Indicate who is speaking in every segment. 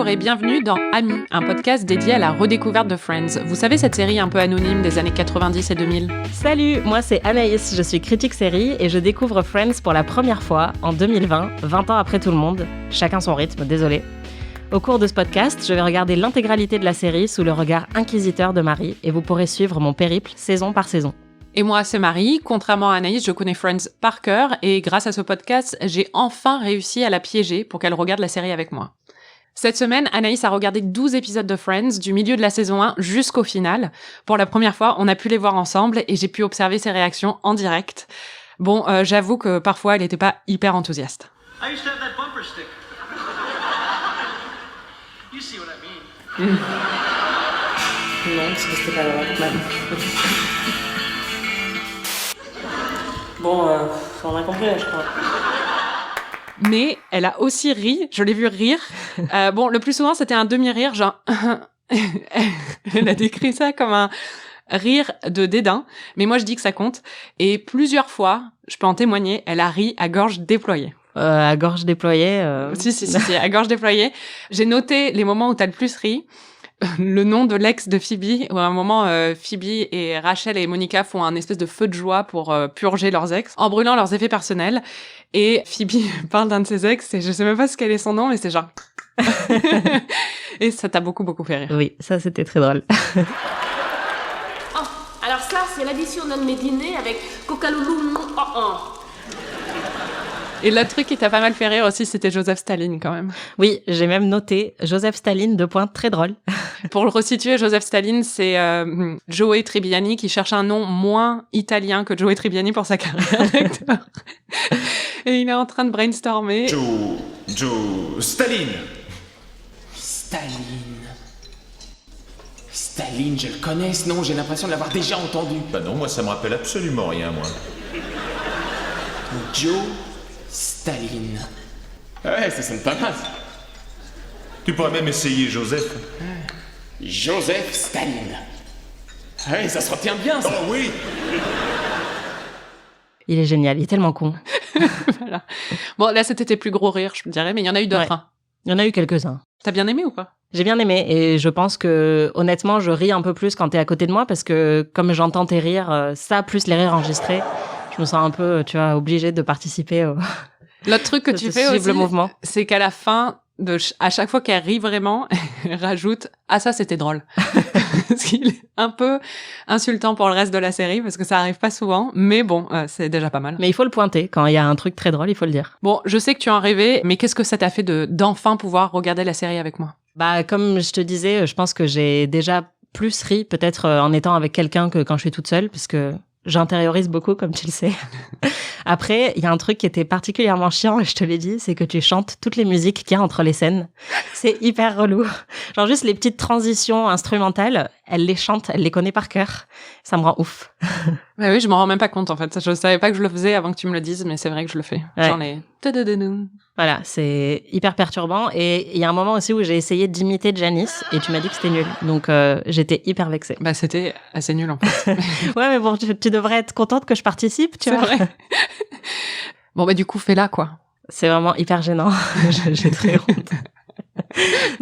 Speaker 1: Bonjour et bienvenue dans Amis, un podcast dédié à la redécouverte de Friends. Vous savez, cette série un peu anonyme des années 90 et 2000 ?
Speaker 2: Salut, moi c'est Anaïs, je suis critique série et je découvre Friends pour la première fois en 2020, 20 ans après tout le monde. Chacun son rythme, désolé. Au cours de ce podcast, je vais regarder l'intégralité de la série sous le regard inquisiteur de Marie et vous pourrez suivre mon périple saison par saison.
Speaker 1: Et moi, c'est Marie. Contrairement à Anaïs, je connais Friends par cœur et grâce à ce podcast, j'ai enfin réussi à la piéger pour qu'elle regarde la série avec moi. Cette semaine, Anaïs a regardé 12 épisodes de Friends, du milieu de la saison 1 jusqu'au final. Pour la première fois, on a pu les voir ensemble et j'ai pu observer ses réactions en direct. Bon, j'avoue que parfois, elle n'était pas hyper enthousiaste.
Speaker 3: I used to have that bumper sticker. You see what I mean?
Speaker 2: Non, parce que c'était pas drôle, même. Bon, on a compris, je crois.
Speaker 1: Mais elle a aussi ri, je l'ai vue rire. Bon, le plus souvent, c'était un demi-rire, genre... Elle a décrit ça comme un rire de dédain, mais moi je dis que ça compte. Et plusieurs fois, je peux en témoigner, elle a ri à gorge déployée.
Speaker 2: À gorge déployée
Speaker 1: Si, à gorge déployée. J'ai noté les moments où t'as le plus ri. Le nom de l'ex de Phoebe, où à un moment, Phoebe et Rachel et Monica font un espèce de feu de joie pour purger leurs ex, en brûlant leurs effets personnels. Et Phoebe parle d'un de ses ex, et je sais même pas quel est son nom, mais c'est genre... Et ça t'a beaucoup fait rire.
Speaker 2: Oui, ça c'était très drôle.
Speaker 4: Oh, alors ça, c'est l'addition d'un de mes dîners avec Coca-Loulou.
Speaker 1: Et l'autre truc qui t'a pas mal fait rire aussi, c'était Joseph Staline quand même.
Speaker 2: Oui, j'ai même noté Joseph Staline, très drôle.
Speaker 1: Pour le resituer, Joseph Staline, c'est Joey Tribbiani qui cherche un nom moins italien que Joey Tribbiani pour sa carrière d'acteur. Et il est en train de brainstormer.
Speaker 3: Staline.
Speaker 5: Staline, je le connais, ce nom, j'ai l'impression de l'avoir déjà entendu.
Speaker 6: Bah non, moi ça me rappelle absolument rien, moi.
Speaker 5: Joe Staline. Ouais, ça sonne pas mal.
Speaker 6: Tu pourrais même essayer Joseph.
Speaker 5: Joseph Staline. Ouais, ça se retient bien, ça.
Speaker 6: Oh oui.
Speaker 2: Il est génial, il est tellement con.
Speaker 1: Voilà. Bon, là, c'était tes plus gros rires, je me dirais, mais il y en a eu d'autres.
Speaker 2: Ouais.
Speaker 1: Hein.
Speaker 2: Il y en a eu quelques-uns.
Speaker 1: T'as bien aimé ou pas ?
Speaker 2: J'ai bien aimé et je pense que, honnêtement, je ris un peu plus quand t'es à côté de moi parce que comme j'entends tes rires, ça plus les rires enregistrés, je me sens un peu, tu vois, obligée de participer au...
Speaker 1: L'autre truc que tu fais aussi,
Speaker 2: le mouvement.
Speaker 1: C'est qu'à la fin, à chaque fois qu'elle rit vraiment, elle rajoute « Ah ça, c'était drôle ». Parce qu'il est un peu insultant pour le reste de la série, parce que ça arrive pas souvent, mais bon, c'est déjà pas mal.
Speaker 2: Mais il faut le pointer, quand il y a un truc très drôle, il faut le dire.
Speaker 1: Bon, je sais que tu en rêvais, mais qu'est-ce que ça t'a fait d'enfin pouvoir regarder la série avec moi ?
Speaker 2: Bah, comme je te disais, je pense que j'ai déjà plus ri, peut-être en étant avec quelqu'un que quand je suis toute seule, puisque j'intériorise beaucoup, comme tu le sais. Après, il y a un truc qui était particulièrement chiant, et je te l'ai dit, c'est que tu chantes toutes les musiques qu'il y a entre les scènes. C'est hyper relou. Genre juste les petites transitions instrumentales, elle les chante, elle les connaît par cœur. Ça me rend ouf.
Speaker 1: Bah oui, je m'en rends même pas compte, en fait. Je savais pas que je le faisais avant que tu me le dises, mais c'est vrai que je le fais.
Speaker 2: Ouais.
Speaker 1: J'en ai...
Speaker 2: Voilà, c'est hyper perturbant. Et il y a un moment aussi où j'ai essayé d'imiter Janice, et tu m'as dit que c'était nul. Donc, j'étais hyper vexée.
Speaker 1: Bah, c'était assez nul, en fait.
Speaker 2: Ouais, mais bon, tu devrais être contente que je participe, tu vois.
Speaker 1: C'est vrai. Bon, bah, du coup, fais-la, quoi.
Speaker 2: C'est vraiment hyper gênant. J'ai très honte.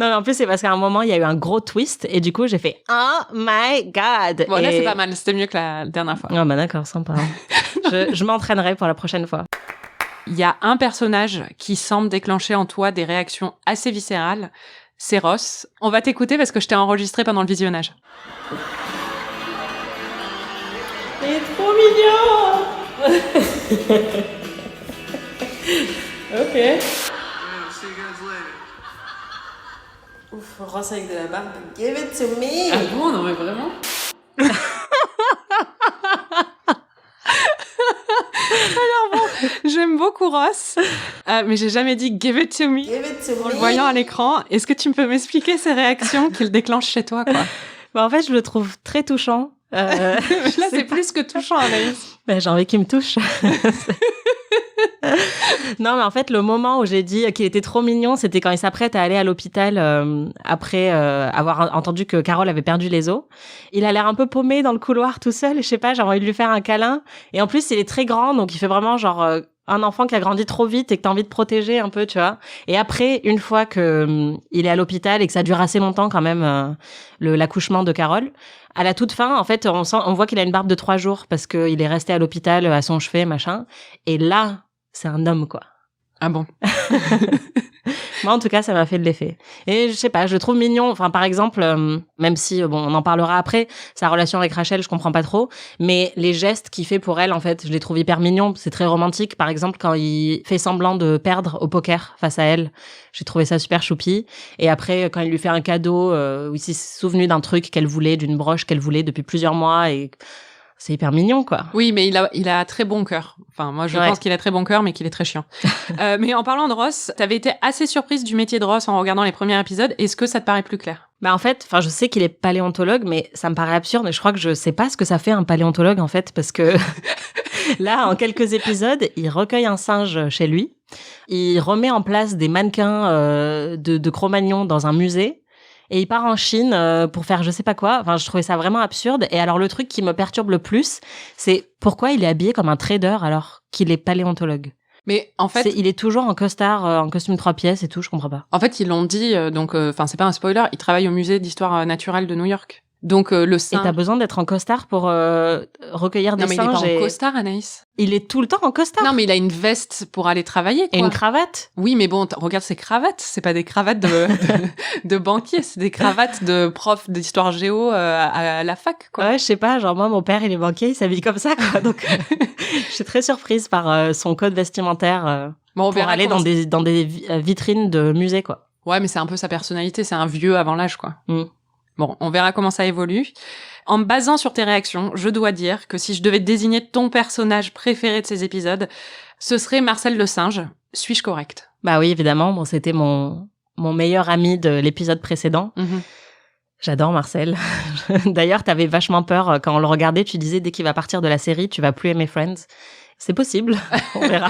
Speaker 2: Non, mais en plus, c'est parce qu'à un moment, il y a eu un gros twist, et du coup, j'ai fait « Oh my God !»
Speaker 1: Bon, là, c'est pas mal. C'était mieux que la dernière fois.
Speaker 2: Ah bah d'accord, sympa. Je m'entraînerai pour la prochaine fois.
Speaker 1: Il y a un personnage qui semble déclencher en toi des réactions assez viscérales. C'est Ross. On va t'écouter parce que je t'ai enregistré pendant le visionnage.
Speaker 2: Il est trop mignon. Ok.
Speaker 3: Yeah, see you guys later.
Speaker 2: Ouf, Ross avec de la barbe. Give it to me.
Speaker 1: Ah bon, non mais vraiment. Alors bon, j'aime beaucoup Ross, mais j'ai jamais dit give it to me.
Speaker 2: Give it to
Speaker 1: En le voyant à l'écran, est-ce que tu peux m'expliquer ces réactions qu'il déclenche chez toi, quoi?
Speaker 2: Bah en fait, je le trouve très touchant.
Speaker 1: Là, c'est plus que touchant, Anaïs.
Speaker 2: Ben, j'ai envie qu'il me touche. Non, mais en fait, le moment où j'ai dit qu'il était trop mignon, c'était quand il s'apprête à aller à l'hôpital après avoir entendu que Carole avait perdu les os. Il a l'air un peu paumé dans le couloir tout seul. Je sais pas, j'ai envie de lui faire un câlin. Et en plus, il est très grand, donc il fait vraiment genre un enfant qui a grandi trop vite et que t'as envie de protéger un peu, tu vois. Et après, une fois que il est à l'hôpital et que ça dure assez longtemps quand même, l'accouchement de Carole, à la toute fin, en fait, on voit qu'il a une barbe de 3 jours parce qu'il est resté à l'hôpital à son chevet, machin. Et là, c'est un homme, quoi.
Speaker 1: Ah bon?
Speaker 2: Moi, en tout cas, ça m'a fait de l'effet. Et je sais pas, je le trouve mignon. Enfin, par exemple, même si, bon, on en parlera après, sa relation avec Rachel, je comprends pas trop. Mais les gestes qu'il fait pour elle, en fait, je les trouve hyper mignons. C'est très romantique. Par exemple, quand il fait semblant de perdre au poker face à elle, j'ai trouvé ça super choupi. Et après, quand il lui fait un cadeau, où il s'est souvenu d'un truc qu'elle voulait, d'une broche qu'elle voulait depuis plusieurs mois et... C'est hyper mignon, quoi.
Speaker 1: Oui, mais il a très bon cœur. Enfin, moi, je pense qu'il a très bon cœur, mais qu'il est très chiant. Mais en parlant de Ross, t'avais été assez surprise du métier de Ross en regardant les premiers épisodes. Est-ce que ça te paraît plus clair?
Speaker 2: Bah, en fait, je sais qu'il est paléontologue, mais ça me paraît absurde. Et je crois que je sais pas ce que ça fait un paléontologue, en fait, parce que là, en quelques épisodes, il recueille un singe chez lui. Il remet en place des mannequins de Cro-Magnon dans un musée. Et il part en Chine pour faire je sais pas quoi. Enfin, je trouvais ça vraiment absurde. Et alors, le truc qui me perturbe le plus, c'est pourquoi il est habillé comme un trader alors qu'il est paléontologue.
Speaker 1: Mais en fait,
Speaker 2: il est toujours en costard, en costume 3 pièces et tout, je comprends pas.
Speaker 1: En fait, ils l'ont dit, donc, c'est pas un spoiler, il travaille au musée d'histoire naturelle de New York. Donc, le singe...
Speaker 2: Et t'as besoin d'être en costard pour recueillir des singes.
Speaker 1: Non, mais il est pas en costard, Anaïs.
Speaker 2: Il est tout le temps en costard.
Speaker 1: Non, mais il a une veste pour aller travailler, quoi.
Speaker 2: Et une cravate.
Speaker 1: Oui, mais bon, regarde ses cravates. C'est pas des cravates de banquier, c'est des cravates de prof d'histoire géo à la fac, quoi.
Speaker 2: Ouais, je sais pas, genre moi, mon père, il est banquier, il s'habille comme ça, quoi. Donc, je suis très surprise par son code vestimentaire
Speaker 1: bon,
Speaker 2: pour aller dans des vitrines de musée, quoi.
Speaker 1: Ouais, mais c'est un peu sa personnalité, c'est un vieux avant l'âge, quoi. Bon, on verra comment ça évolue. En me basant sur tes réactions, je dois dire que si je devais désigner ton personnage préféré de ces épisodes, ce serait Marcel le singe. Suis-je correcte?
Speaker 2: Bah oui, évidemment. Bon, c'était mon meilleur ami de l'épisode précédent. J'adore Marcel. D'ailleurs, t'avais vachement peur quand on le regardait. Tu disais, dès qu'il va partir de la série, tu vas plus aimer Friends. C'est possible, on verra.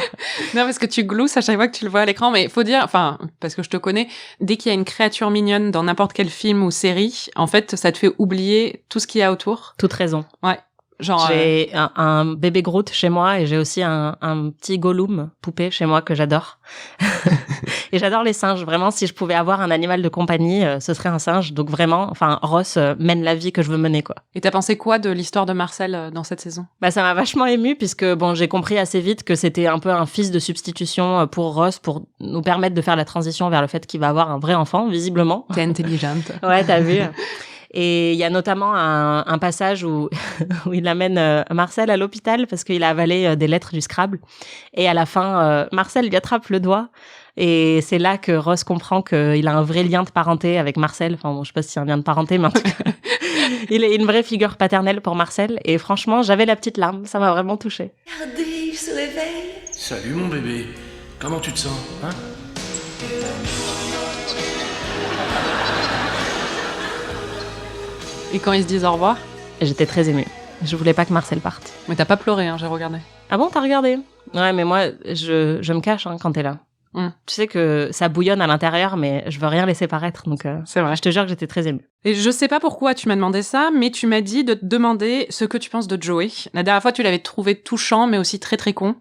Speaker 1: Non, parce que tu glousses à chaque fois que tu le vois à l'écran, mais faut dire, enfin, parce que je te connais, dès qu'il y a une créature mignonne dans n'importe quel film ou série, en fait, ça te fait oublier tout ce qu'il y a autour.
Speaker 2: Toute raison.
Speaker 1: Ouais. Genre,
Speaker 2: j'ai un bébé Groot chez moi et j'ai aussi un petit Gollum poupée chez moi que j'adore. Et j'adore les singes. Vraiment, si je pouvais avoir un animal de compagnie, ce serait un singe. Donc vraiment, enfin, Ross mène la vie que je veux mener, quoi.
Speaker 1: Et t'as pensé quoi de l'histoire de Marcel dans cette saison?
Speaker 2: Bah, ça m'a vachement émue puisque, bon, j'ai compris assez vite que c'était un peu un fils de substitution pour Ross pour nous permettre de faire la transition vers le fait qu'il va avoir un vrai enfant, visiblement.
Speaker 1: T'es intelligente.
Speaker 2: Ouais, t'as vu. Et il y a notamment un passage où il amène Marcel à l'hôpital parce qu'il a avalé des lettres du Scrabble. Et à la fin, Marcel lui attrape le doigt. Et c'est là que Ross comprend qu'il a un vrai lien de parenté avec Marcel. Enfin, bon, je sais pas si c'est un lien de parenté, mais en tout cas, il est une vraie figure paternelle pour Marcel. Et franchement, j'avais la petite larme. Ça m'a vraiment touchée.
Speaker 7: Regardez, il se réveille.
Speaker 3: Salut mon bébé. Comment tu te sens, hein?
Speaker 1: Et quand ils se disent au revoir?
Speaker 2: J'étais très émue. Je voulais pas que Marcel parte.
Speaker 1: Mais t'as pas pleuré, hein, j'ai regardé.
Speaker 2: Ah bon, t'as regardé? Ouais, mais moi, je me cache quand t'es là. Tu sais que ça bouillonne à l'intérieur, mais je veux rien laisser paraître, donc
Speaker 1: c'est vrai.
Speaker 2: Je te jure que j'étais très émue.
Speaker 1: Et je sais pas pourquoi tu m'as demandé ça, mais tu m'as dit de te demander ce que tu penses de Joey. La dernière fois, tu l'avais trouvé touchant, mais aussi très très con.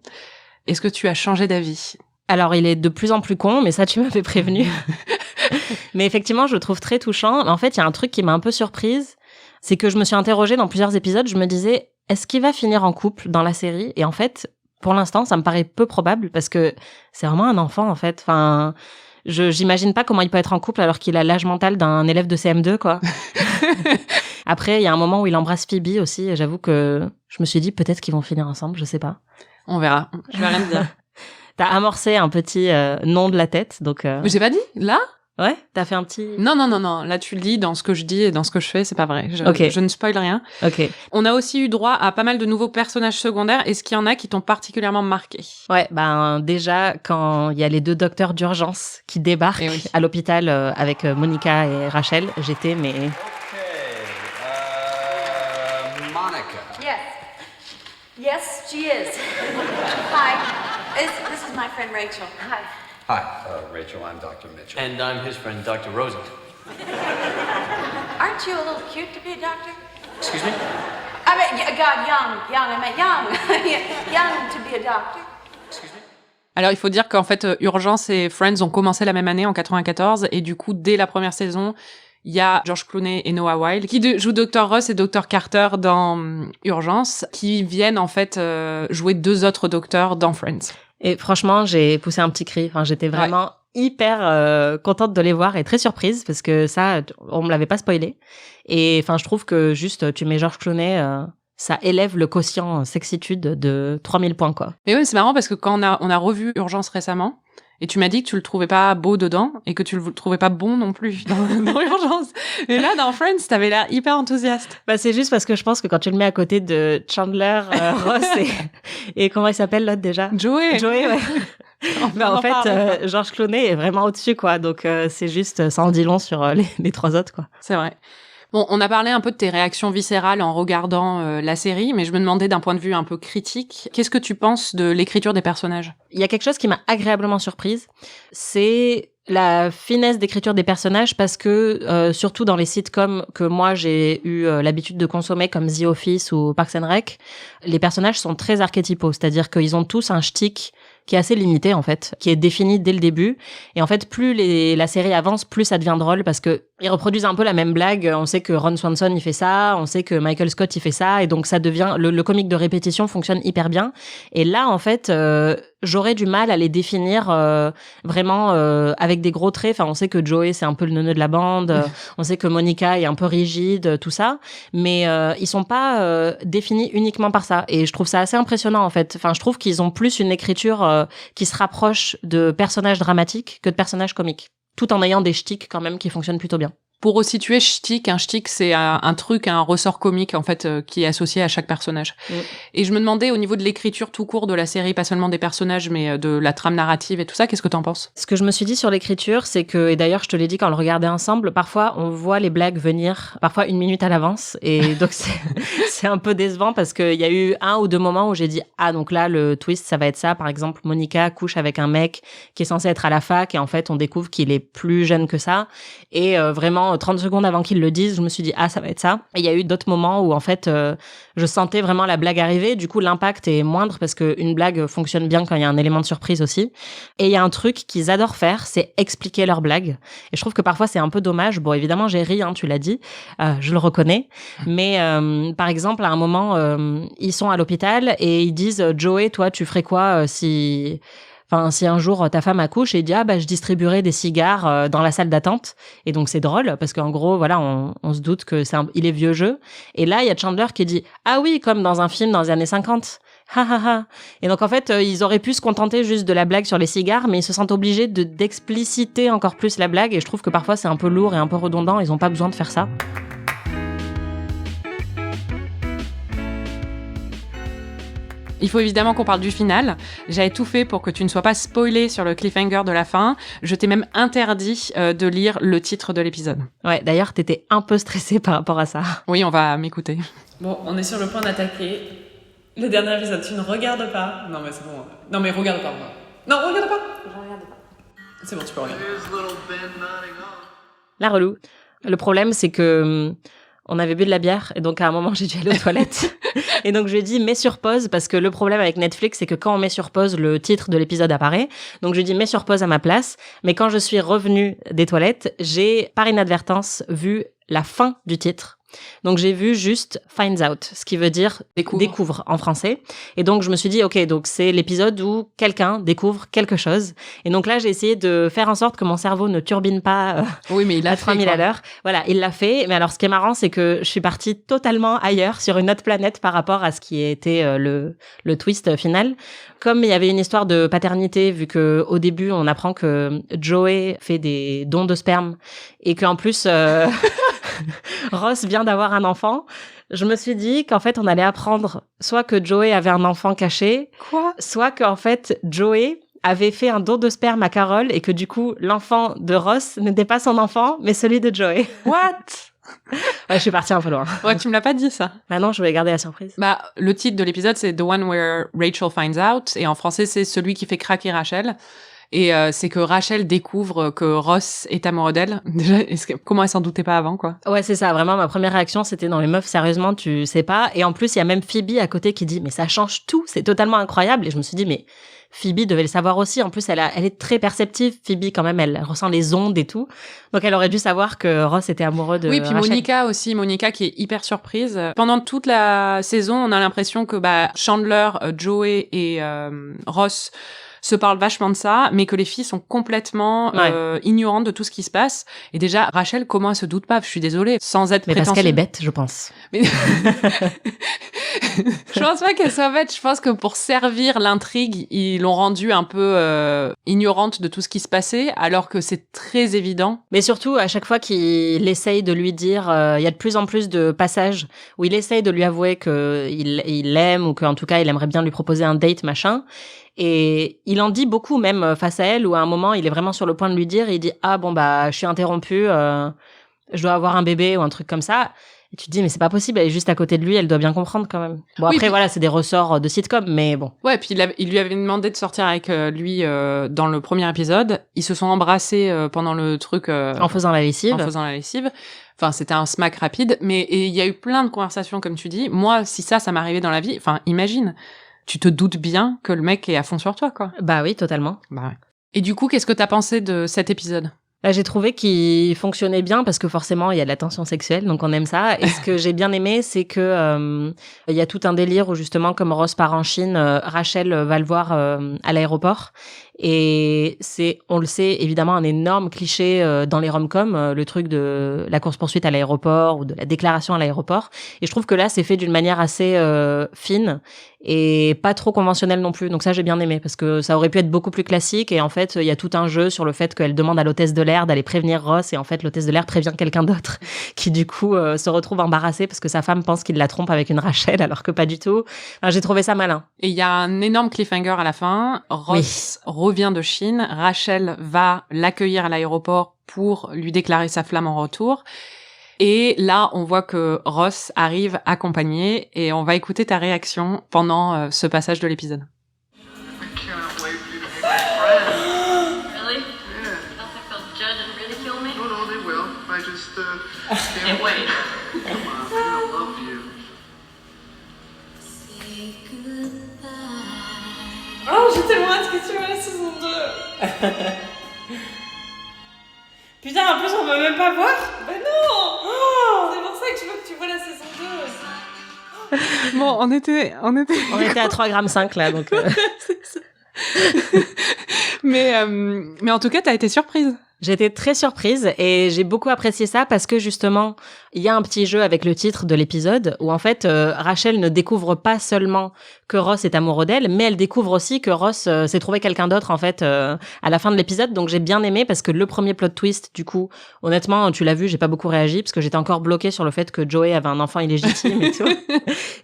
Speaker 1: Est-ce que tu as changé d'avis?
Speaker 2: Alors, il est de plus en plus con, mais ça, tu m'avais prévenu. Mais effectivement, je le trouve très touchant. En fait, il y a un truc qui m'a un peu surprise, c'est que je me suis interrogée dans plusieurs épisodes, je me disais, est-ce qu'il va finir en couple dans la série? Et en fait, pour l'instant, ça me paraît peu probable, parce que c'est vraiment un enfant, en fait. Enfin, j'imagine pas comment il peut être en couple alors qu'il a l'âge mental d'un élève de CM2, quoi. Après, il y a un moment où il embrasse Phoebe aussi, et j'avoue que je me suis dit, peut-être qu'ils vont finir ensemble, je sais pas.
Speaker 1: On verra, je vais rien te dire.
Speaker 2: T'as amorcé un petit nom de la tête, donc...
Speaker 1: Mais j'ai pas dit, là?
Speaker 2: Ouais, t'as fait un petit...
Speaker 1: Non, là tu le dis, dans ce que je dis et dans ce que je fais, c'est pas vrai. Je ne spoil rien.
Speaker 2: Ok.
Speaker 1: On a aussi eu droit à pas mal de nouveaux personnages secondaires. Est-ce qu'il y en a qui t'ont particulièrement marqué?
Speaker 2: Ouais, déjà, quand il y a les 2 docteurs d'urgence qui débarquent à l'hôpital avec Monica et Rachel, j'étais, mais...
Speaker 7: Monica. Yes, she is. Hi. This is my friend Rachel. Hi.
Speaker 8: Hi, Rachel, I'm Dr. Mitchell.
Speaker 3: And I'm his friend, Dr. Rosen.
Speaker 7: Aren't you a little cute to be a doctor?
Speaker 3: Excuse me?
Speaker 7: I mean, God, young. I meant young. Young to be a doctor.
Speaker 3: Excuse me?
Speaker 1: Alors, il faut dire qu'en fait, Urgence et Friends ont commencé la même année, en 94, et du coup, dès la première saison, il y a George Clooney et Noah Wyle qui jouent Dr. Ross et Dr. Carter dans Urgence, qui viennent en fait jouer 2 autres docteurs dans Friends.
Speaker 2: Et franchement, j'ai poussé un petit cri. Enfin, j'étais vraiment hyper contente de les voir et très surprise parce que ça, on me l'avait pas spoilé. Et enfin, je trouve que juste tu mets George Clooney, ça élève le quotient sexitude de 3000 points, quoi.
Speaker 1: Mais oui, c'est marrant parce que quand on a revu Urgence récemment, et tu m'as dit que tu le trouvais pas beau dedans et que tu le trouvais pas bon non plus dans Urgence. Et là, dans Friends, t'avais l'air hyper enthousiaste.
Speaker 2: Bah, c'est juste parce que je pense que quand tu le mets à côté de Chandler, Ross et comment il s'appelle l'autre déjà?
Speaker 1: Joey,
Speaker 2: ouais. Bah, en fait, George Clooney est vraiment au-dessus, quoi. Donc, c'est juste, ça en dit long sur les 3 autres, quoi.
Speaker 1: C'est vrai. Bon, on a parlé un peu de tes réactions viscérales en regardant la série, mais je me demandais d'un point de vue un peu critique, qu'est-ce que tu penses de l'écriture des personnages?
Speaker 2: Il y a quelque chose qui m'a agréablement surprise, c'est la finesse d'écriture des personnages parce que, surtout dans les sitcoms que moi j'ai eu l'habitude de consommer comme The Office ou Parks and Rec, les personnages sont très archétypaux, c'est-à-dire qu'ils ont tous un shtick qui est assez limité en fait, qui est défini dès le début. Et en fait, plus la série avance, plus ça devient drôle parce que ils reproduisent un peu la même blague. On sait que Ron Swanson il fait ça, on sait que Michael Scott il fait ça, et donc ça devient le comique de répétition fonctionne hyper bien. Et là en fait, j'aurais du mal à les définir vraiment avec des gros traits. Enfin, on sait que Joey c'est un peu le neuneu de la bande, on sait que Monica est un peu rigide, tout ça, mais ils sont pas définis uniquement par ça. Et je trouve ça assez impressionnant en fait. Enfin, je trouve qu'ils ont plus une écriture qui se rapproche de personnages dramatiques que de personnages comiques, tout en ayant des shticks quand même qui fonctionnent plutôt bien.
Speaker 1: Pour resituer shtick, un shtick c'est un truc, un ressort comique en fait qui est associé à chaque personnage. Et je me demandais au niveau de l'écriture tout court de la série, pas seulement des personnages mais de la trame narrative et tout ça, qu'est-ce que t'en penses?
Speaker 2: Ce que je me suis dit sur l'écriture, c'est que, et d'ailleurs je te l'ai dit quand on le regardait ensemble, parfois on voit les blagues venir, parfois 1 minute à l'avance, et donc c'est un peu décevant parce qu'il y a eu 1 ou 2 moments où j'ai dit ah donc là le twist ça va être ça, par exemple Monica couche avec un mec qui est censé être à la fac et en fait on découvre qu'il est plus jeune que ça, et vraiment 30 secondes avant qu'ils le disent, je me suis dit ah ça va être ça. Et il y a eu d'autres moments où en fait je sentais vraiment la blague arriver, du coup l'impact est moindre parce que une blague fonctionne bien quand il y a un élément de surprise aussi. Et il y a un truc qu'ils adorent faire, c'est expliquer leur blague. Et je trouve que parfois c'est un peu dommage. Bon évidemment j'ai ri, hein, tu l'as dit, je le reconnais. Mais par exemple à un moment ils sont à l'hôpital et ils disent Joey toi tu ferais quoi si un jour ta femme accouche, et il dit ah bah je distribuerai des cigares dans la salle d'attente, et donc c'est drôle parce qu'en gros voilà on se doute que il est vieux jeu, et là il y a Chandler qui dit ah oui comme dans un film dans les années 50. Et donc en fait ils auraient pu se contenter juste de la blague sur les cigares, mais ils se sentent obligés d'expliciter encore plus la blague, et je trouve que parfois c'est un peu lourd et un peu redondant, ils ont pas besoin de faire ça.
Speaker 1: Il faut évidemment qu'on parle du final. J'avais tout fait pour que tu ne sois pas spoilé sur le cliffhanger de la fin. Je t'ai même interdit de lire le titre de l'épisode.
Speaker 2: Ouais, d'ailleurs, t'étais un peu stressée par rapport à ça.
Speaker 1: Oui, on va m'écouter.
Speaker 9: Bon, on est sur le point d'attaquer le dernier épisode. Tu ne regardes pas. Non, mais c'est bon. Non, mais regarde pas. Non, regarde pas.
Speaker 7: Je regarde pas.
Speaker 9: C'est bon, tu peux regarder.
Speaker 2: La relou. Le problème, c'est que on avait bu de la bière, et donc à un moment j'ai dû aller aux toilettes. Et donc je lui ai dit mets sur pause, parce que le problème avec Netflix c'est que quand on met sur pause, le titre de l'épisode apparaît. Donc je lui ai dit mets sur pause à ma place. Mais quand je suis revenue des toilettes, j'ai par inadvertance vu la fin du titre. Donc j'ai vu juste finds out, ce qui veut dire découvre en français. Et donc je me suis dit ok, donc c'est l'épisode où quelqu'un découvre quelque chose. Et donc là j'ai essayé de faire en sorte que mon cerveau ne turbine pas
Speaker 1: oui, mais il
Speaker 2: à 3000 à l'heure. Voilà, il l'a fait. Mais alors ce qui est marrant, c'est que je suis partie totalement ailleurs, sur une autre planète par rapport à ce qui était le twist final. Comme il y avait une histoire de paternité, vu que au début on apprend que Joey fait des dons de sperme et qu'en plus Ross vient d'avoir un enfant, je me suis dit qu'en fait on allait apprendre soit que Joey avait un enfant caché, soit qu'en fait Joey avait fait un don de sperme à Carol et que du coup l'enfant de Ross n'était pas son enfant mais celui de Joey.
Speaker 1: What?
Speaker 2: Ouais, je suis partie un peu loin.
Speaker 1: Ouais, tu me l'as pas dit ça.
Speaker 2: Bah non, je voulais garder la surprise.
Speaker 1: Bah, le titre de l'épisode c'est The One Where Rachel Finds Out, et en français c'est celui qui fait craquer Rachel. Et c'est que Rachel découvre que Ross est amoureux d'elle. Déjà, comment elle s'en doutait pas avant, quoi?
Speaker 2: Ouais, c'est ça. Vraiment, ma première réaction, c'était non, les meufs, sérieusement, tu sais pas. Et en plus, il y a même Phoebe à côté qui dit, mais ça change tout, c'est totalement incroyable. Et je me suis dit, mais Phoebe devait le savoir aussi. En plus, elle est très perceptive, Phoebe, quand même. Elle ressent les ondes et tout. Donc, elle aurait dû savoir que Ross était amoureux de
Speaker 1: Oui, puis
Speaker 2: Rachel.
Speaker 1: Monica aussi. Monica qui est hyper surprise. Pendant toute la saison, on a l'impression que Chandler, Joey et Ross se parlent vachement de ça, mais que les filles sont complètement ignorantes de tout ce qui se passe. Et déjà, Rachel, comment elle se doute pas? Je suis désolée, sans être
Speaker 2: Mais parce
Speaker 1: prétentieuse.
Speaker 2: qu'elle est bête, je pense.
Speaker 1: Mais... je pense pas qu'elle soit bête. Je pense que pour servir l'intrigue, ils l'ont rendue un peu ignorante de tout ce qui se passait, alors que c'est très évident.
Speaker 2: Mais surtout, à chaque fois qu'il essaye de lui dire, il y a de plus en plus de passages où il essaye de lui avouer qu'il l'aime ou qu'en tout cas, il aimerait bien lui proposer un date, machin. Et il en dit beaucoup même face à elle, où à un moment, il est vraiment sur le point de lui dire, et il dit « Ah bon, je suis interrompu, je dois avoir un bébé » ou un truc comme ça. Et tu te dis « Mais c'est pas possible, elle est juste à côté de lui, elle doit bien comprendre quand même. » Bon,
Speaker 1: Oui,
Speaker 2: après,
Speaker 1: puis...
Speaker 2: voilà, c'est des ressorts de sitcom, mais bon.
Speaker 1: Ouais, puis il lui avait demandé de sortir avec lui dans le premier épisode. Ils se sont embrassés pendant le truc...
Speaker 2: en faisant la lessive.
Speaker 1: En faisant la lessive. Enfin, c'était un smack rapide. Mais il y a eu plein de conversations, comme tu dis. Moi, si ça m'arrivait dans la vie... Enfin, imagine... Tu te doutes bien que le mec est à fond sur toi, quoi.
Speaker 2: Bah oui, totalement.
Speaker 1: Bah ouais. Et du coup, qu'est-ce que t'as pensé de cet épisode?
Speaker 2: Là, j'ai trouvé qu'il fonctionnait bien parce que forcément, il y a de la tension sexuelle, donc on aime ça. Et ce que j'ai bien aimé, c'est que il y a tout un délire où justement, comme Ross part en Chine, Rachel va le voir à l'aéroport. Et c'est, on le sait, évidemment un énorme cliché dans les rom-coms, le truc de la course-poursuite à l'aéroport ou de la déclaration à l'aéroport. Et je trouve que là, c'est fait d'une manière assez fine et pas trop conventionnelle non plus. Donc ça, j'ai bien aimé parce que ça aurait pu être beaucoup plus classique. Et en fait, il y a tout un jeu sur le fait qu'elle demande à l'hôtesse de l'air d'aller prévenir Ross. Et en fait, l'hôtesse de l'air prévient quelqu'un d'autre qui, du coup, se retrouve embarrassée parce que sa femme pense qu'il la trompe avec une Rachel alors que pas du tout. Enfin, j'ai trouvé ça malin.
Speaker 1: Et il y a un énorme cliffhanger à la fin. Ross revient de Chine. Rachel va l'accueillir à l'aéroport pour lui déclarer sa flamme en retour. Et là, on voit que Ross arrive accompagné et on va écouter ta réaction pendant ce passage de l'épisode.
Speaker 4: Really? Yeah. You don't think they'll judge and ridicule me?
Speaker 8: No, they will. I just,
Speaker 4: Can't wait.
Speaker 8: Come on, I love you.
Speaker 9: Oh, j'ai tellement hâte que tu vois la saison 2. Putain, en plus, on va même pas voir. Ben non. Oh, c'est pour ça que je veux que tu vois la saison 2.
Speaker 1: Bon, on était
Speaker 2: à 3,5 g là, donc.
Speaker 1: Mais en tout cas, t'as été surprise.
Speaker 2: J'ai été très surprise et j'ai beaucoup apprécié ça parce que justement, il y a un petit jeu avec le titre de l'épisode où en fait, Rachel ne découvre pas seulement que Ross est amoureux d'elle, mais elle découvre aussi que Ross s'est trouvé quelqu'un d'autre en fait à la fin de l'épisode. Donc j'ai bien aimé parce que le premier plot twist, du coup, honnêtement, tu l'as vu, j'ai pas beaucoup réagi parce que j'étais encore bloquée sur le fait que Joey avait un enfant illégitime et tout.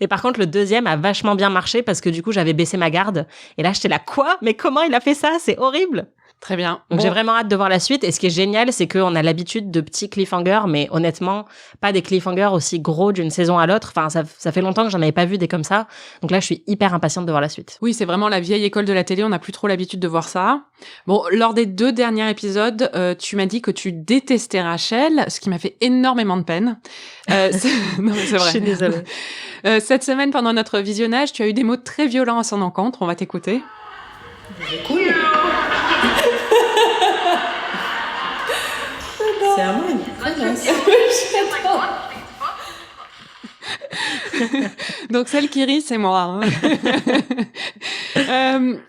Speaker 2: Et par contre, le deuxième a vachement bien marché parce que du coup, j'avais baissé ma garde et là, j'étais là, quoi? Mais comment il a fait ça? C'est horrible!
Speaker 1: Très bien.
Speaker 2: Donc j'ai vraiment hâte de voir la suite. Et ce qui est génial, c'est qu'on a l'habitude de petits cliffhangers, mais honnêtement, pas des cliffhangers aussi gros d'une saison à l'autre. Enfin, ça fait longtemps que j'en avais pas vu des comme ça. Donc là, je suis hyper impatiente de voir la suite.
Speaker 1: Oui, c'est vraiment la vieille école de la télé. On n'a plus trop l'habitude de voir ça. Bon, lors des 2 derniers épisodes, tu m'as dit que tu détestais Rachel, ce qui m'a fait énormément de peine. Non, mais c'est vrai.
Speaker 2: Je suis désolée.
Speaker 1: Cette semaine, pendant notre visionnage, tu as eu des mots très violents à son encontre. On va t'écouter.
Speaker 9: Cool. C'est un mot,
Speaker 1: Donc celle qui rit, c'est moi.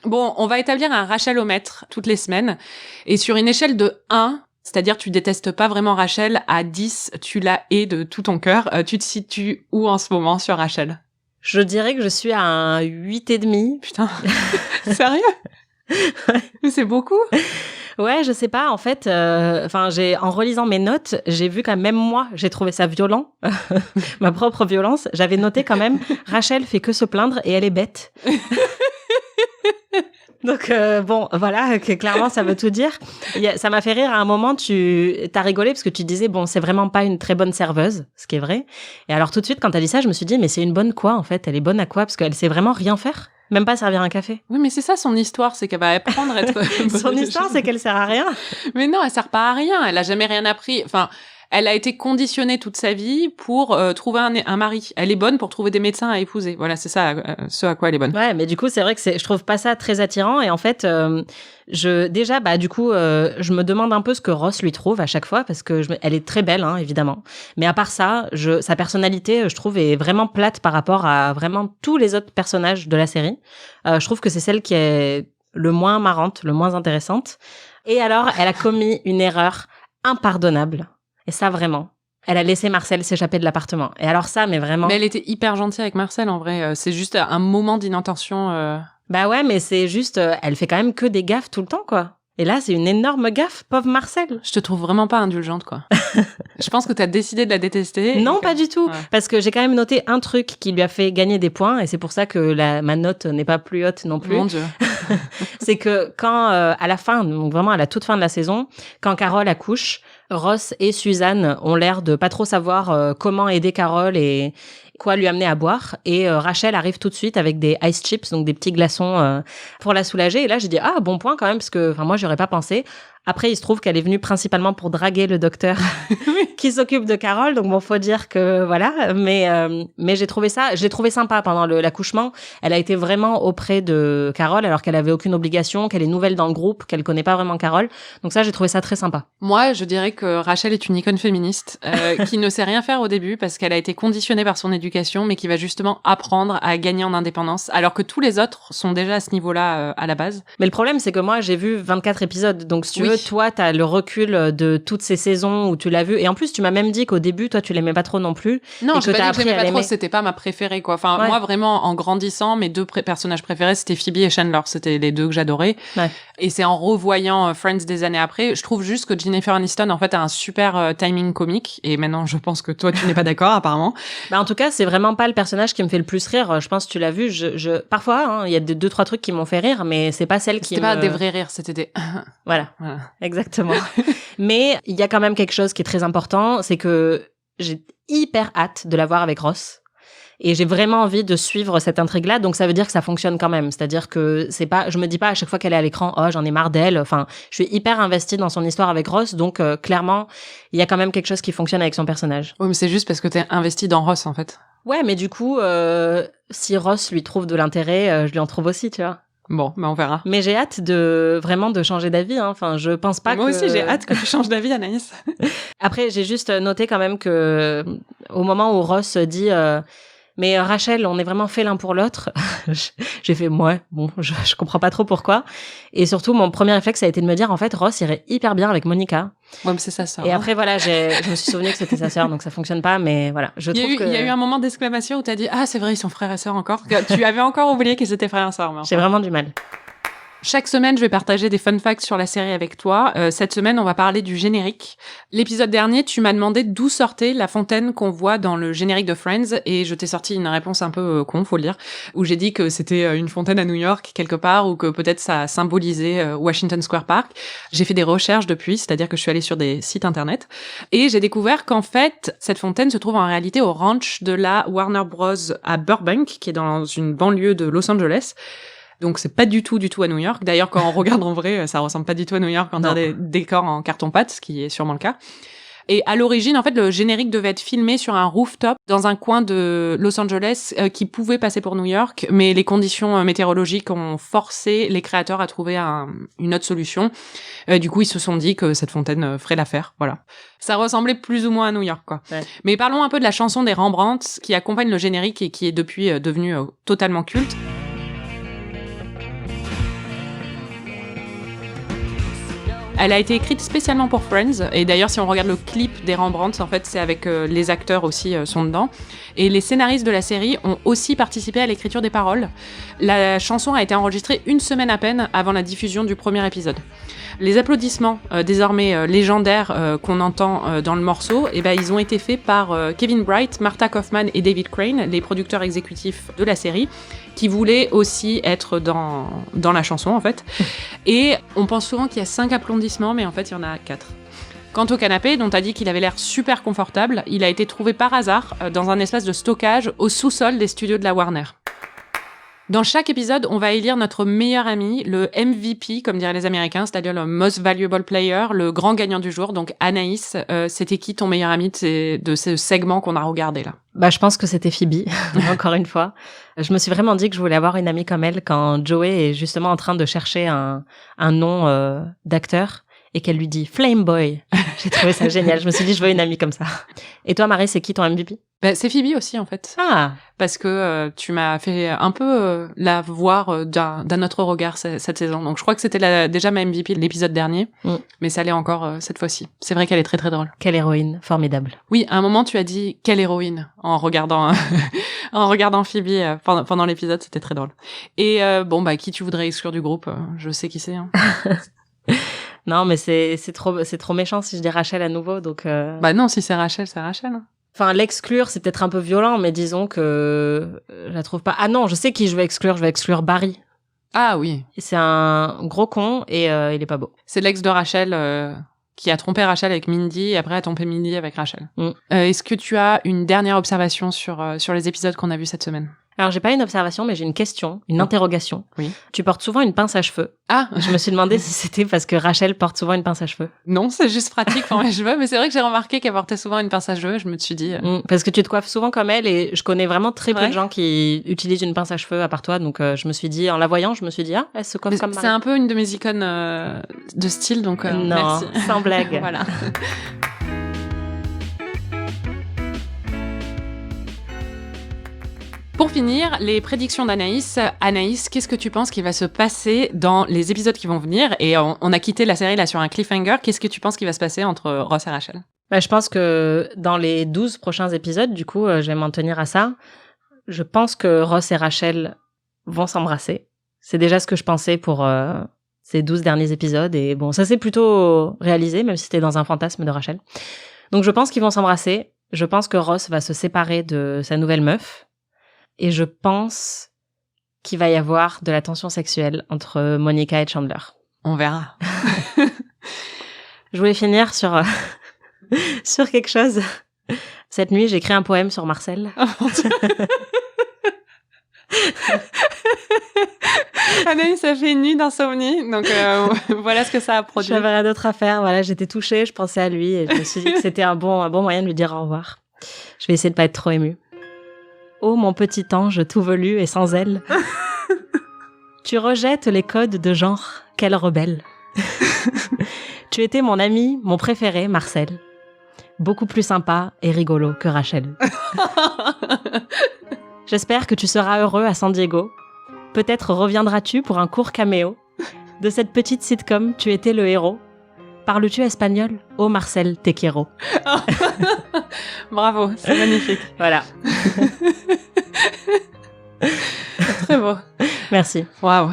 Speaker 1: Bon, on va établir un Rachelomètre toutes les semaines. Et sur une échelle de 1, c'est-à-dire tu détestes pas vraiment Rachel, à 10, tu la hais de tout ton cœur. Tu te situes où en ce moment sur Rachel?
Speaker 2: Je dirais que je suis à un 8,5.
Speaker 1: Putain, sérieux? Mais c'est beaucoup.
Speaker 2: Ouais, je sais pas. En fait, en relisant mes notes, j'ai vu quand même moi, j'ai trouvé ça violent, ma propre violence. J'avais noté quand même, Rachel fait que se plaindre et elle est bête. Donc bon, voilà, que clairement ça veut tout dire. Ça m'a fait rire à un moment. T'as rigolé parce que tu disais bon, c'est vraiment pas une très bonne serveuse, ce qui est vrai. Et alors tout de suite quand t'as dit ça, je me suis dit mais c'est une bonne quoi en fait? Elle est bonne à quoi? Parce qu'elle sait vraiment rien faire. Même pas servir un café.
Speaker 1: Oui, mais c'est ça son histoire, c'est qu'elle va apprendre à être...
Speaker 2: Son histoire, c'est qu'elle sert à rien.
Speaker 1: Mais non, elle sert pas à rien, elle a jamais rien appris. Enfin, elle a été conditionnée toute sa vie pour trouver un mari. Elle est bonne pour trouver des médecins à épouser. Voilà, c'est ça ce à quoi elle est bonne.
Speaker 2: Ouais, mais du coup, c'est vrai que je trouve pas ça très attirant. Et en fait, je me demande un peu ce que Ross lui trouve à chaque fois, parce que elle est très belle, hein, évidemment. Mais à part ça, sa personnalité, je trouve, est vraiment plate par rapport à vraiment tous les autres personnages de la série. Je trouve que c'est celle qui est le moins marrante, le moins intéressante. Et alors, elle a commis une erreur impardonnable. Et ça, vraiment. Elle a laissé Marcel s'échapper de l'appartement. Et alors ça, mais vraiment...
Speaker 1: Mais elle était hyper gentille avec Marcel, en vrai. C'est juste un moment d'inattention.
Speaker 2: Bah ouais, mais c'est juste... elle fait quand même que des gaffes tout le temps, quoi. Et là, c'est une énorme gaffe, pauvre Marcel.
Speaker 1: Je te trouve vraiment pas indulgente, quoi. Je pense que t'as décidé de la détester.
Speaker 2: Non, pas du tout.
Speaker 1: Ouais.
Speaker 2: Parce que j'ai quand même noté un truc qui lui a fait gagner des points, et c'est pour ça que ma note n'est pas plus haute non plus.
Speaker 1: Mon Dieu.
Speaker 2: C'est que quand, à la fin, donc vraiment à la toute fin de la saison, quand Carole accouche, Ross et Suzanne ont l'air de pas trop savoir comment aider Carole et quoi lui amener à boire. Et Rachel arrive tout de suite avec des ice chips, donc des petits glaçons pour la soulager. Et là, j'ai dit, ah, bon point quand même, parce que moi, j'aurais pas pensé. Après, il se trouve qu'elle est venue principalement pour draguer le docteur qui s'occupe de Carole. Donc bon, faut dire que voilà. Mais j'ai trouvé ça, je l'ai trouvé sympa pendant l'accouchement. Elle a été vraiment auprès de Carole alors qu'elle avait aucune obligation, qu'elle est nouvelle dans le groupe, qu'elle connaît pas vraiment Carole. Donc ça, j'ai trouvé ça très sympa.
Speaker 1: Moi, je dirais que Rachel est une icône féministe qui ne sait rien faire au début parce qu'elle a été conditionnée par son éducation, mais qui va justement apprendre à gagner en indépendance, alors que tous les autres sont déjà à ce niveau-là à la base.
Speaker 2: Mais le problème, c'est que moi, j'ai vu 24 épisodes. Donc si tu veux, toi, t'as le recul de toutes ces saisons où tu l'as vu. Et en plus, tu m'as même dit qu'au début, toi, tu l'aimais pas trop non plus.
Speaker 1: Non,
Speaker 2: je
Speaker 1: pas dit que j'aimais pas trop, c'était pas ma préférée, quoi. Enfin, moi, vraiment, en grandissant, mes deux personnages préférés, c'était Phoebe et Chandler. C'était les deux que j'adorais. Ouais. Et c'est en revoyant Friends des années après, je trouve juste que Jennifer Aniston, en fait, a un super timing comique. Et maintenant, je pense que toi, tu n'es pas d'accord, apparemment.
Speaker 2: Bah, en tout cas, c'est vraiment pas le personnage qui me fait le plus rire. Je pense que tu l'as vu. Parfois, il y a deux, trois trucs qui m'ont fait rire, mais c'est pas celle qui
Speaker 1: C'était pas des vrais rires, c'était des...
Speaker 2: Voilà. Exactement. Mais il y a quand même quelque chose qui est très important, c'est que j'ai hyper hâte de la voir avec Ross. Et j'ai vraiment envie de suivre cette intrigue-là, donc ça veut dire que ça fonctionne quand même. C'est-à-dire que je me dis pas à chaque fois qu'elle est à l'écran, oh, j'en ai marre d'elle. Enfin, je suis hyper investie dans son histoire avec Ross, donc clairement, il y a quand même quelque chose qui fonctionne avec son personnage.
Speaker 1: Oui, mais c'est juste parce que t'es investie dans Ross, en fait.
Speaker 2: Ouais, mais du coup, si Ross lui trouve de l'intérêt, je lui en trouve aussi, tu vois.
Speaker 1: Bon, on verra.
Speaker 2: Mais j'ai hâte vraiment de changer d'avis, hein. Enfin, je pense pas
Speaker 1: Moi aussi, j'ai hâte que tu changes d'avis, Anaïs.
Speaker 2: Après, j'ai juste noté quand même que au moment où Ross dit mais Rachel, on est vraiment fait l'un pour l'autre. J'ai fait, je comprends pas trop pourquoi. Et surtout, mon premier réflexe, ça a été de me dire, en fait, Ross irait hyper bien avec Monica.
Speaker 1: Ouais, mais c'est sa sœur.
Speaker 2: Et après, voilà, je me suis souvenu que c'était sa sœur, donc ça fonctionne pas, mais voilà. Il
Speaker 1: y a eu un moment d'exclamation où t'as dit, ah, c'est vrai, ils sont frères et sœurs encore. Tu avais encore oublié qu'ils étaient frères et sœurs.
Speaker 2: J'ai vraiment du mal.
Speaker 1: Chaque semaine, je vais partager des fun facts sur la série avec toi. Cette semaine, on va parler du générique. L'épisode dernier, tu m'as demandé d'où sortait la fontaine qu'on voit dans le générique de Friends, et je t'ai sorti une réponse un peu con, faut le dire, où j'ai dit que c'était une fontaine à New York quelque part, ou que peut-être ça symbolisait Washington Square Park. J'ai fait des recherches depuis, c'est-à-dire que je suis allée sur des sites internet, et j'ai découvert qu'en fait, cette fontaine se trouve en réalité au ranch de la Warner Bros. À Burbank, qui est dans une banlieue de Los Angeles. Donc c'est pas du tout à New York. D'ailleurs, quand on regarde en vrai, ça ressemble pas du tout à New York quand on a des décors en carton-pâte, ce qui est sûrement le cas. Et à l'origine, en fait, le générique devait être filmé sur un rooftop dans un coin de Los Angeles qui pouvait passer pour New York, mais les conditions météorologiques ont forcé les créateurs à trouver une autre solution. Du coup, ils se sont dit que cette fontaine ferait l'affaire. Voilà. Ça ressemblait plus ou moins à New York, quoi. Ouais. Mais parlons un peu de la chanson des Rembrandt qui accompagne le générique et qui est depuis devenue totalement culte. Elle a été écrite spécialement pour Friends, et d'ailleurs si on regarde le clip des Rembrandt, en fait c'est avec les acteurs aussi sont dedans, et les scénaristes de la série ont aussi participé à l'écriture des paroles. La chanson a été enregistrée une semaine à peine avant la diffusion du premier épisode. Les applaudissements désormais légendaires qu'on entend dans le morceau, ils ont été faits par Kevin Bright, Martha Kaufman et David Crane, les producteurs exécutifs de la série, qui voulaient aussi être dans la chanson en fait. Et on pense souvent qu'il y a 5 applaudissements, mais en fait il y en a 4. Quant au canapé, dont t'as dit qu'il avait l'air super confortable, il a été trouvé par hasard dans un espace de stockage au sous-sol des studios de la Warner. Dans chaque épisode, on va élire notre meilleur ami, le MVP, comme diraient les Américains, c'est-à-dire le Most Valuable Player, le grand gagnant du jour. Donc Anaïs, c'était qui ton meilleur ami de ce segment qu'on a regardé là?
Speaker 2: Bah, je pense que c'était Phoebe, encore une fois. Je me suis vraiment dit que je voulais avoir une amie comme elle quand Joey est justement en train de chercher un nom d'acteur et qu'elle lui dit Flame Boy. J'ai trouvé ça génial. Je me suis dit, je veux une amie comme ça. Et toi, Marie, c'est qui ton MVP?
Speaker 1: Ben, c'est Phoebe aussi, en fait.
Speaker 2: Ah.
Speaker 1: Parce que tu m'as fait un peu la voir d'un autre regard cette saison. Donc, je crois que c'était déjà ma MVP de l'épisode dernier. Mais ça l'est encore cette fois-ci. C'est vrai qu'elle est très, très drôle.
Speaker 2: Quelle héroïne. Formidable.
Speaker 1: Oui, à un moment, tu as dit quelle héroïne en regardant Phoebe pendant l'épisode. C'était très drôle. Et qui tu voudrais exclure du groupe? Je sais qui c'est. Hein.
Speaker 2: Non, mais c'est trop méchant si je dis Rachel à nouveau, donc.
Speaker 1: Bah non, si c'est Rachel, c'est Rachel.
Speaker 2: Enfin, l'exclure, c'est peut-être un peu violent, mais disons que je la trouve pas. Ah non, je sais qui je vais exclure. Je vais exclure Barry.
Speaker 1: Ah oui.
Speaker 2: C'est un gros con et il est pas beau.
Speaker 1: C'est l'ex de Rachel qui a trompé Rachel avec Mindy et après a trompé Mindy avec Rachel. Est-ce que tu as une dernière observation sur les épisodes qu'on a vus cette semaine?
Speaker 2: Alors, j'ai pas une observation, mais j'ai une question, une interrogation.
Speaker 1: Oui.
Speaker 2: Tu portes souvent une pince à cheveux.
Speaker 1: Ah!
Speaker 2: Je me suis demandé si c'était parce que Rachel porte souvent une pince à cheveux.
Speaker 1: Non, c'est juste pratique pour mes cheveux, mais c'est vrai que j'ai remarqué qu'elle portait souvent une pince à cheveux, je me suis dit...
Speaker 2: Parce que tu te coiffes souvent comme elle, et je connais vraiment très peu de gens qui utilisent une pince à cheveux à part toi, donc je me suis dit, en la voyant, elle se coiffe comme Marie.
Speaker 1: C'est un peu une de mes icônes de style, donc
Speaker 2: non,
Speaker 1: merci.
Speaker 2: Sans blague.
Speaker 1: Voilà. Pour finir, les prédictions d'Anaïs. Anaïs, qu'est-ce que tu penses qui va se passer dans les épisodes qui vont venir? Et on a quitté la série là sur un cliffhanger. Qu'est-ce que tu penses qui va se passer entre Ross et Rachel?
Speaker 2: Bah, je pense que dans les 12 prochains épisodes, du coup, je vais m'en tenir à ça. Je pense que Ross et Rachel vont s'embrasser. C'est déjà ce que je pensais pour ces 12 derniers épisodes. Et bon, ça s'est plutôt réalisé, même si c'était dans un fantasme de Rachel. Donc je pense qu'ils vont s'embrasser. Je pense que Ross va se séparer de sa nouvelle meuf. Et je pense qu'il va y avoir de la tension sexuelle entre Monica et Chandler.
Speaker 1: On verra.
Speaker 2: Je voulais finir sur quelque chose. Cette nuit, j'ai écrit un poème sur Marcel.
Speaker 1: Oh mon Dieu. Anaïs a fait une nuit d'insomnie, donc voilà ce que ça a produit.
Speaker 2: J'avais rien d'autre à faire. Voilà, j'étais touchée, je pensais à lui et je me suis dit que c'était un bon moyen de lui dire au revoir. Je vais essayer de pas être trop émue. Oh mon petit ange tout velu et sans aile, tu rejettes les codes de genre, quelle rebelle. Tu étais mon ami, mon préféré, Marcel. Beaucoup plus sympa et rigolo que Rachel. J'espère que tu seras heureux à San Diego. Peut-être reviendras-tu pour un court caméo. De cette petite sitcom, tu étais le héros. Parles-tu espagnol? Oh Marcel, te quiero.
Speaker 1: Bravo, c'est magnifique.
Speaker 2: Voilà.
Speaker 1: Très beau.
Speaker 2: Merci.
Speaker 1: Waouh.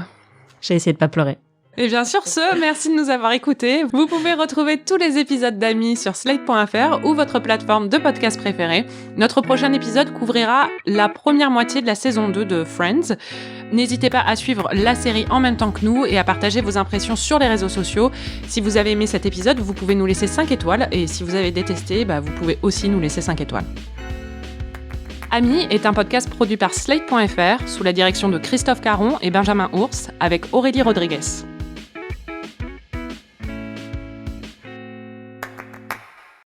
Speaker 2: J'ai essayé de pas pleurer.
Speaker 1: Et bien sur ce, merci de nous avoir écoutés. Vous pouvez retrouver tous les épisodes d'Amis sur slate.fr ou votre plateforme de podcast préférée. Notre prochain épisode couvrira la première moitié de la saison 2 de Friends. N'hésitez pas à suivre la série en même temps que nous et à partager vos impressions sur les réseaux sociaux. Si vous avez aimé cet épisode, vous pouvez nous laisser 5 étoiles et si vous avez détesté, vous pouvez aussi nous laisser 5 étoiles. Amis est un podcast produit par slate.fr sous la direction de Christophe Caron et Benjamin Ours avec Aurélie Rodriguez.